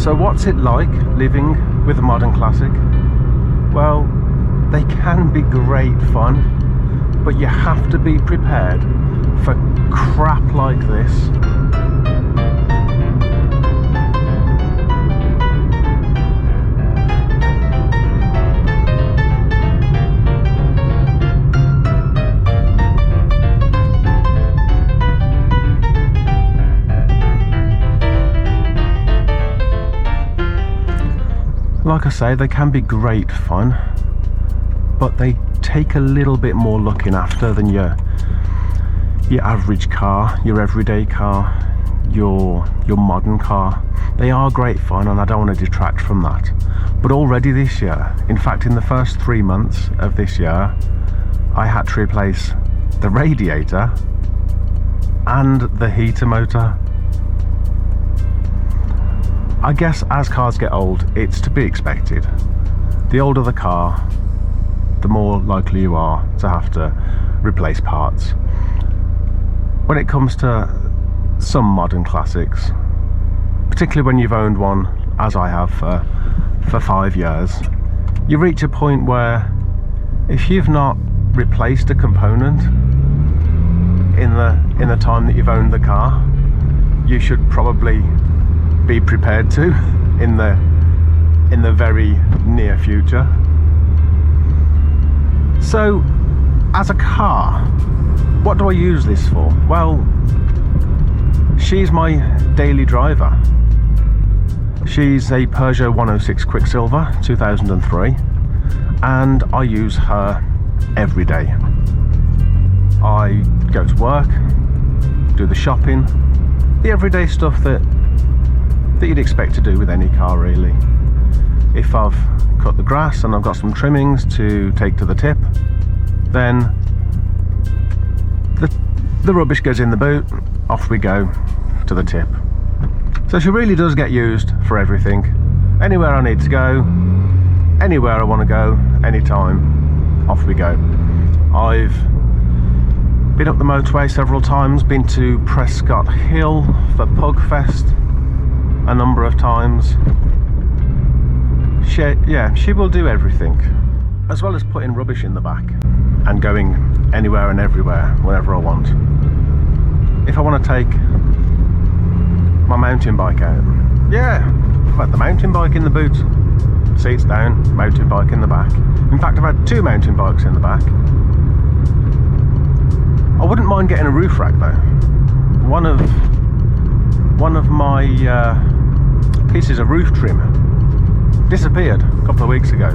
So what's it like living with a modern classic? Well, they can be great fun, but you have to be prepared for crap like this. Like I say, they can be great fun, but they take a little bit more looking after than your average car, your everyday car, your modern car. They are great fun, and I don't want to detract from that. But already this year, in fact in the first 3 months of this year, I had to replace the radiator and the heater motor. I guess as cars get old, it's to be expected. The older the car, the more likely you are to have to replace parts. When it comes to some modern classics, particularly when you've owned one, as I have for 5 years, you reach a point where if you've not replaced a component in the time that you've owned the car, you should probably be prepared to in the very near future. So as a car, what do I use this for? Well, she's my daily driver. She's a Peugeot 106 Quiksilver 2003, and I use her every day. I go to work, do the shopping, the everyday stuff that you'd expect to do with any car, really. If I've cut the grass and I've got some trimmings to take to the tip, then the rubbish goes in the boot, off we go to the tip. So she really does get used for everything. Anywhere I need to go, anywhere I want to go, anytime, off we go. I've been up the motorway several times, been to Prescott Hill for Pugfest a number of times. She will do everything, as well as putting rubbish in the back and going anywhere and everywhere whenever I want. If I want to take my mountain bike out, I've had the mountain bike in the boot, seats down, mountain bike in the back. In fact, I've had 2 mountain bikes in the back. I wouldn't mind getting a roof rack though. One of my pieces of roof trim disappeared a couple of weeks ago.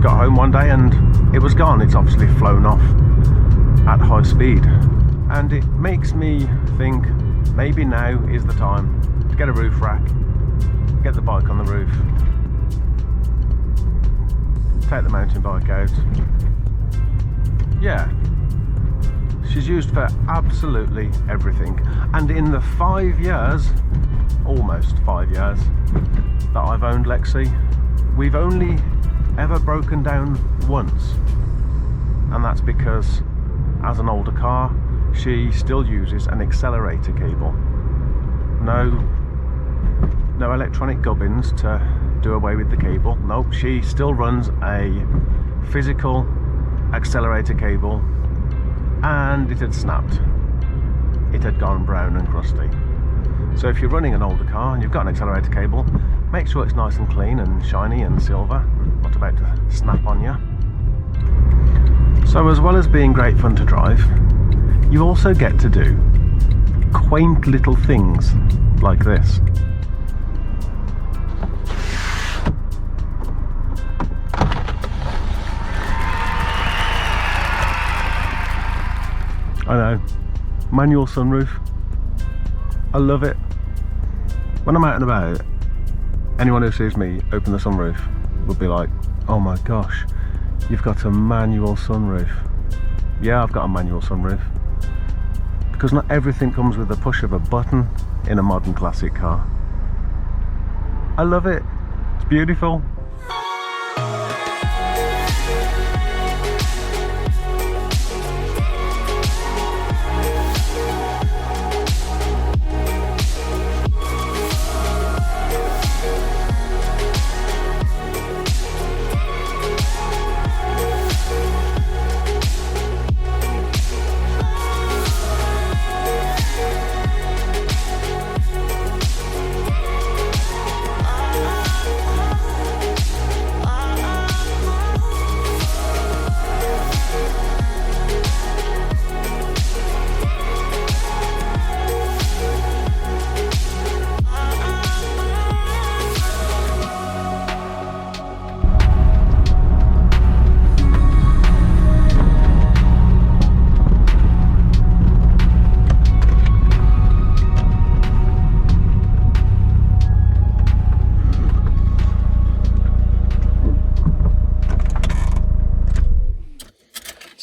Got home one day and it was gone. It's obviously flown off at high speed, and it makes me think maybe now is the time to get a roof rack, get the bike on the roof, take the mountain bike out. Yeah, she's used for absolutely everything. And in the 5 years, almost 5 years, that I've owned Lexi, we've only ever broken down once. And that's because, as an older car, she still uses an accelerator cable. No electronic gubbins to do away with the cable. Nope, she still runs a physical accelerator cable, and it had snapped. It had gone brown and crusty. So if you're running an older car and you've got an accelerator cable, make sure it's nice and clean and shiny and silver, not about to snap on you. So as well as being great fun to drive, you also get to do quaint little things like this. I know, manual sunroof, I love it. When I'm out and about, anyone who sees me open the sunroof would be like, oh my gosh, you've got a manual sunroof. Yeah, I've got a manual sunroof, because not everything comes with the push of a button in a modern classic car. I love it, it's beautiful.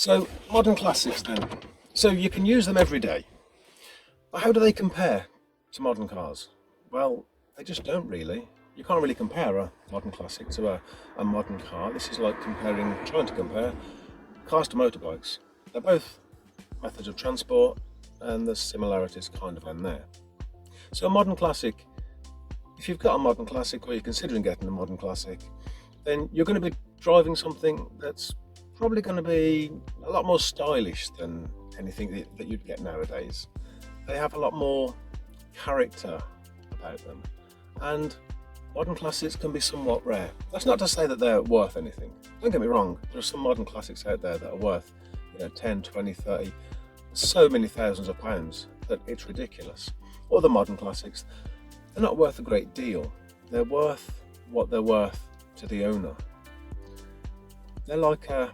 So, modern classics then. So you can use them every day. But how do they compare to modern cars? Well, they just don't really. You can't really compare a modern classic to a modern car. This is like trying to compare cars to motorbikes. They're both methods of transport, and the similarities kind of end there. So a modern classic, if you've got a modern classic or you're considering getting a modern classic, then you're going to be driving something that's probably going to be a lot more stylish than anything that you'd get nowadays. They have a lot more character about them, and modern classics can be somewhat rare. That's not to say that they're worth anything. Don't get me wrong, there are some modern classics out there that are worth 10, 20, 30, so many thousands of pounds that it's ridiculous. Other modern classics, they're not worth a great deal. They're worth what they're worth to the owner. They're like a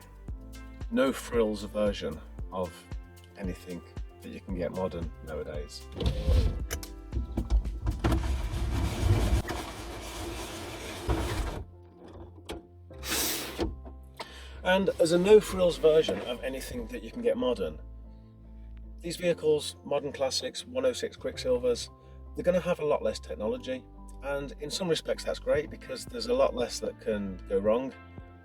no-frills version of anything that you can get modern nowadays. And as a no-frills version of anything that you can get modern, these vehicles, modern classics, 106 Quiksilvers, they're going to have a lot less technology, and in some respects that's great because there's a lot less that can go wrong.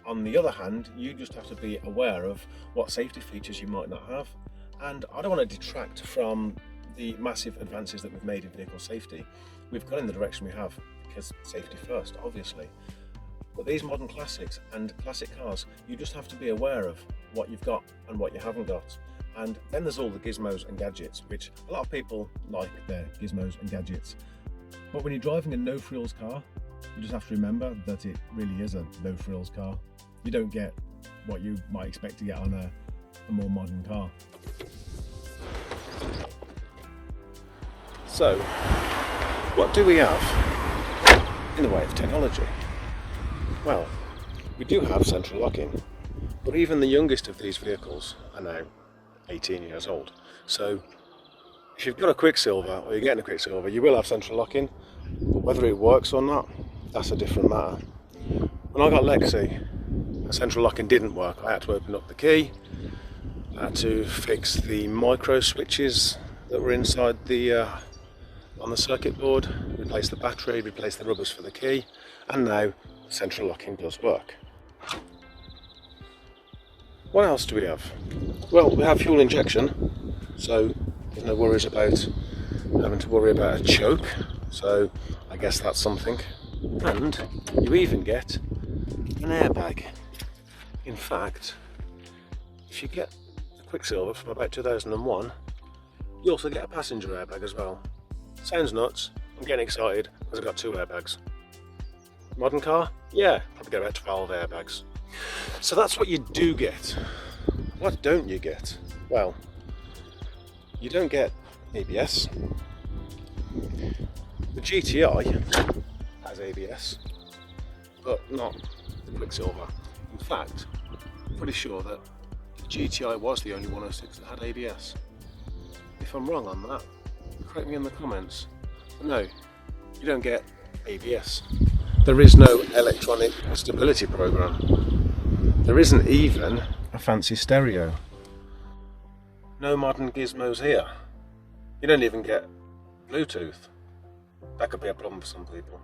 On the other hand, you just have to be aware of what safety features you might not have, and I don't want to detract from the massive advances that we've made in vehicle safety. We've gone in the direction we have because safety first, obviously. But these modern classics and classic cars, you just have to be aware of what you've got and what you haven't got. And then there's all the gizmos and gadgets, which a lot of people like their gizmos and gadgets. But when you're driving a no-frills car, you just have to remember that it really is a no-frills car. You don't get what you might expect to get on a more modern car. So, what do we have in the way of technology? Well, we do have central locking, but even the youngest of these vehicles are now 18 years old. So if you've got a Quiksilver or you're getting a Quiksilver, you will have central locking, but whether it works or not, that's a different matter. When I got Lexi, the central locking didn't work. I had to open up the key, I had to fix the micro switches that were inside the on the circuit board, replace the battery, replace the rubbers for the key, and now central locking does work. What else do we have? Well, we have fuel injection, so there's no worries about having to worry about a choke, so I guess that's something. And you even get an airbag. In fact, if you get a Quiksilver from about 2001, you also get a passenger airbag as well. Sounds nuts, I'm getting excited because I've got 2 airbags. Modern car? Yeah, probably get about 12 airbags. So that's what you do get. What don't you get? Well, you don't get ABS. The GTI has ABS, but not the Quiksilver. In fact, I'm pretty sure that the GTI was the only 106 that had ABS. If I'm wrong on that, correct me in the comments. But no, you don't get ABS. There is no electronic stability program. There isn't even a fancy stereo. No modern gizmos here. You don't even get Bluetooth. That could be a problem for some people.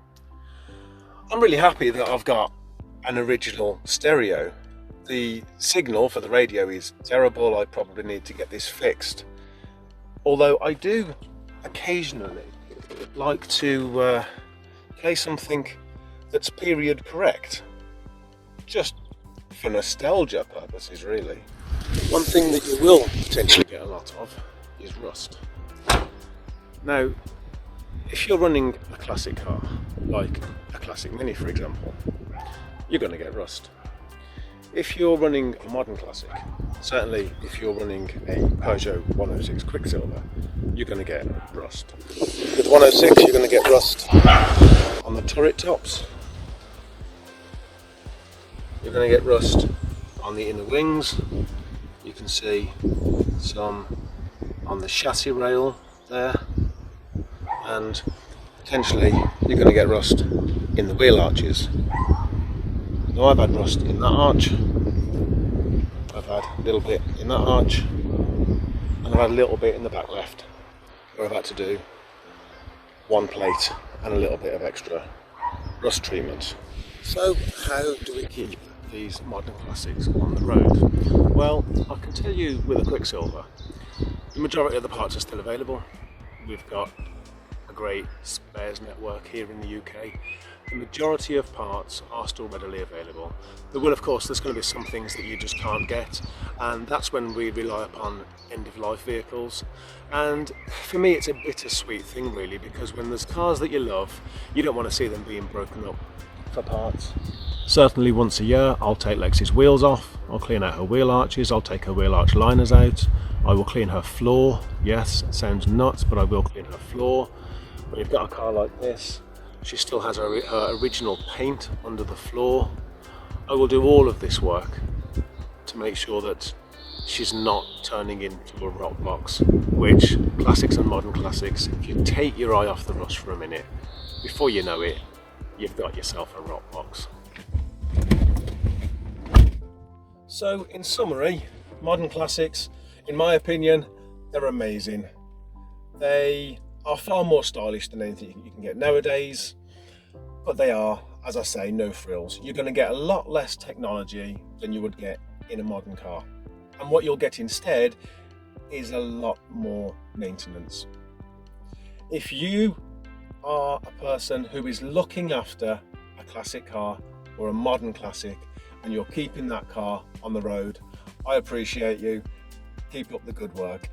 I'm really happy that I've got an original stereo. The signal for the radio is terrible. I probably need to get this fixed. Although I do occasionally like to play something that's period correct, just for nostalgia purposes really. One thing that you will potentially get a lot of is rust. Now, if you're running a classic car, like a classic Mini for example, you're going to get rust. If you're running a modern classic, certainly if you're running a Peugeot 106 Quiksilver, you're going to get rust. With 106 you're going to get rust on the turret tops. You're going to get rust on the inner wings. You can see some on the chassis rail there, and potentially you're going to get rust in the wheel arches. Now I've had rust in that arch, I've had a little bit in that arch, and I've had a little bit in the back left, where I've had to do one plate and a little bit of extra rust treatment. So how do we keep these modern classics on the road? Well, I can tell you with a Quiksilver, the majority of the parts are still available. We've got a great spares network here in the UK. The majority of parts are still readily available. There will, of course, there's going to be some things that you just can't get, and that's when we rely upon end-of-life vehicles. And for me, it's a bittersweet thing, really, because when there's cars that you love, you don't want to see them being broken up for parts. Certainly once a year, I'll take Lexi's wheels off, I'll clean out her wheel arches, I'll take her wheel arch liners out, I will clean her floor. Yes, it sounds nuts, but I will clean her floor. When you've got a car like this, she still has her original paint under the floor. I will do all of this work to make sure that she's not turning into a rot box, which, classics and modern classics, if you take your eye off the rust for a minute, before you know it, you've got yourself a rot box. So in summary, modern classics, in my opinion, they're amazing. They are far more stylish than anything you can get nowadays, but they are, as I say, no frills. You're going to get a lot less technology than you would get in a modern car, and what you'll get instead is a lot more maintenance. If you are a person who is looking after a classic car or a modern classic and you're keeping that car on the road, I appreciate you. Keep up the good work.